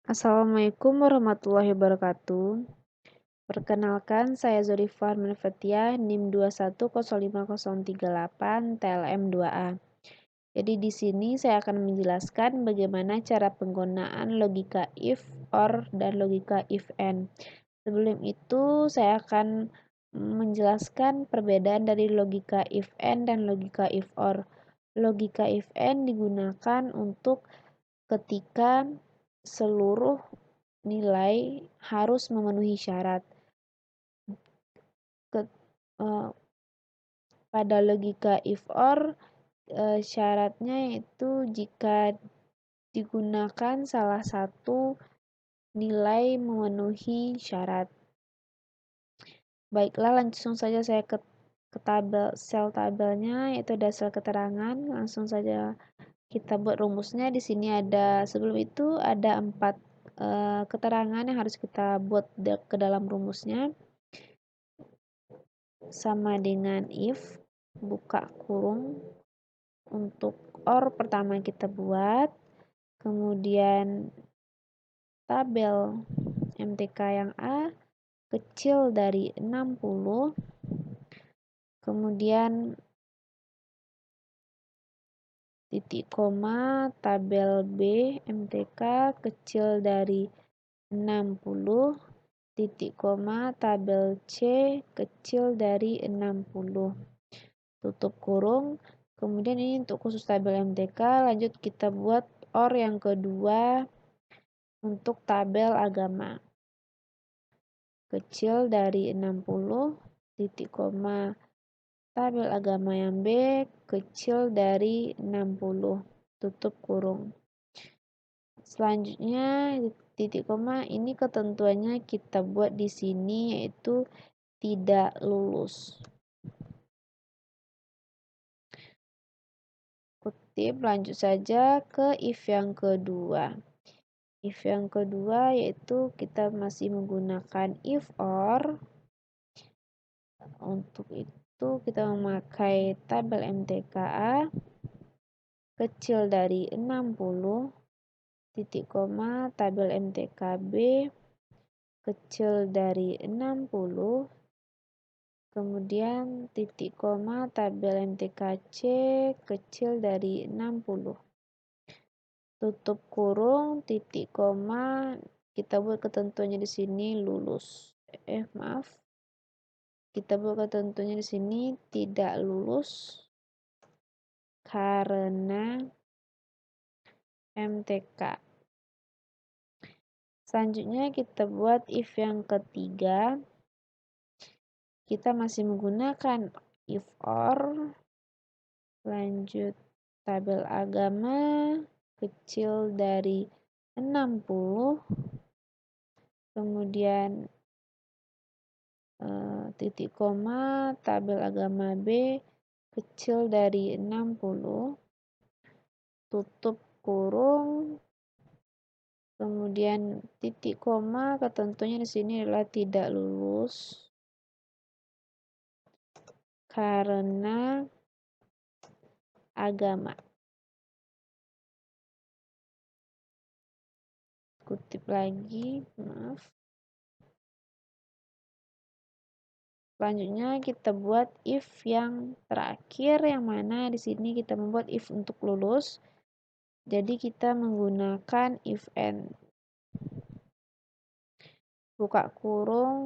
Assalamualaikum warahmatullahi wabarakatuh. Perkenalkan, saya Zorifah Manfatia, NIM 2105038 TLM 2A. Jadi di sini saya akan menjelaskan bagaimana cara penggunaan logika if, or, dan logika if and. Sebelum itu saya akan menjelaskan perbedaan dari logika if and dan logika if or. Logika if and digunakan untuk ketika seluruh nilai harus memenuhi syarat. Pada logika if or, syaratnya yaitu jika digunakan salah satu nilai memenuhi syarat. Baiklah, langsung saja saya ke sel tabelnya, yaitu ada sel keterangan. Langsung saja kita buat rumusnya. Di sini ada, sebelum itu ada 4 keterangan yang harus kita buat ke dalam rumusnya. Sama dengan if, buka kurung. Untuk or pertama kita buat, kemudian tabel MTK yang A kecil dari 60, kemudian titik koma tabel B MTK kecil dari 60, titik koma tabel C kecil dari 60, tutup kurung. Kemudian ini untuk khusus tabel MTK. Lanjut kita buat or yang kedua untuk tabel agama. Kecil dari 60, titik koma tabel agama yang B kecil dari 60, tutup kurung. Selanjutnya titik koma ini ketentuannya kita buat di sini, yaitu tidak lulus. Kutip, lanjut saja ke if yang kedua. If yang kedua yaitu kita masih menggunakan if or. Untuk itu kita memakai tabel MTKA kecil dari 60, titik koma tabel MTKB kecil dari 60, kemudian titik koma tabel MTKC kecil dari 60, tutup kurung, titik koma, kita buat ketentuannya di sini lulus. Kita buat ketentuannya di sini tidak lulus karena MTK. Selanjutnya kita buat if yang ketiga. Kita masih menggunakan if or. Lanjut tabel agama kecil dari 60, kemudian titik koma tabel agama B kecil dari 60, tutup kurung, kemudian titik koma, ketentuannya di sini adalah tidak lulus karena agama. Kutip lagi, maaf. Selanjutnya kita buat if yang terakhir, yang mana di sini kita membuat if untuk lulus. Jadi kita menggunakan if and. Buka kurung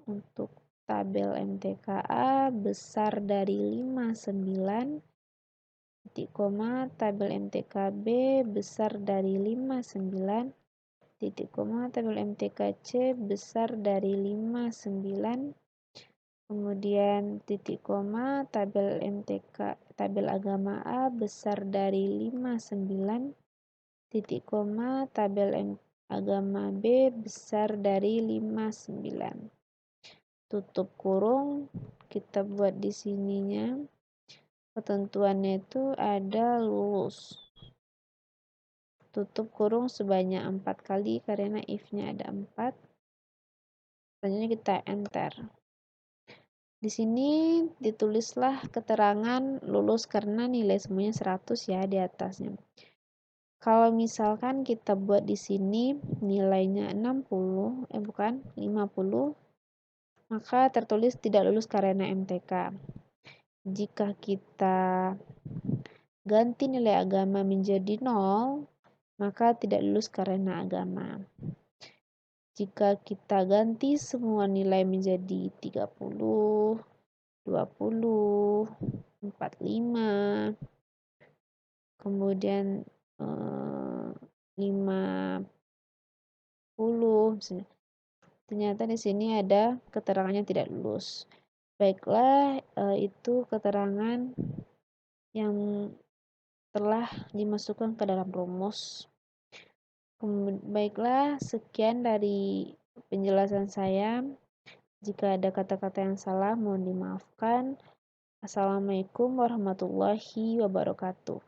untuk tabel MTKA besar dari 59, titik koma tabel MTKB besar dari 59, titik koma tabel MTKC besar dari 59, kemudian titik koma tabel MTK tabel agama A besar dari 59, titik koma tabel agama B besar dari 59, tutup kurung. Kita buat di sininya ketentuannya itu ada lulus, tutup kurung sebanyak 4 kali karena if-nya ada 4. Selanjutnya kita enter. Di sini ditulislah keterangan lulus karena nilai semuanya 100 ya di atasnya. Kalau misalkan kita buat di sini nilainya 50, maka tertulis tidak lulus karena MTK. Jika kita ganti nilai agama menjadi 0, maka tidak lulus karena agama. Jika kita ganti semua nilai menjadi 30, 20, 45, kemudian 50 misalnya. Ternyata di sini ada keterangannya tidak lulus. Baiklah, itu keterangan yang telah dimasukkan ke dalam rumus. Baiklah, sekian dari penjelasan saya. Jika ada kata-kata yang salah, mohon dimaafkan. Assalamualaikum warahmatullahi wabarakatuh.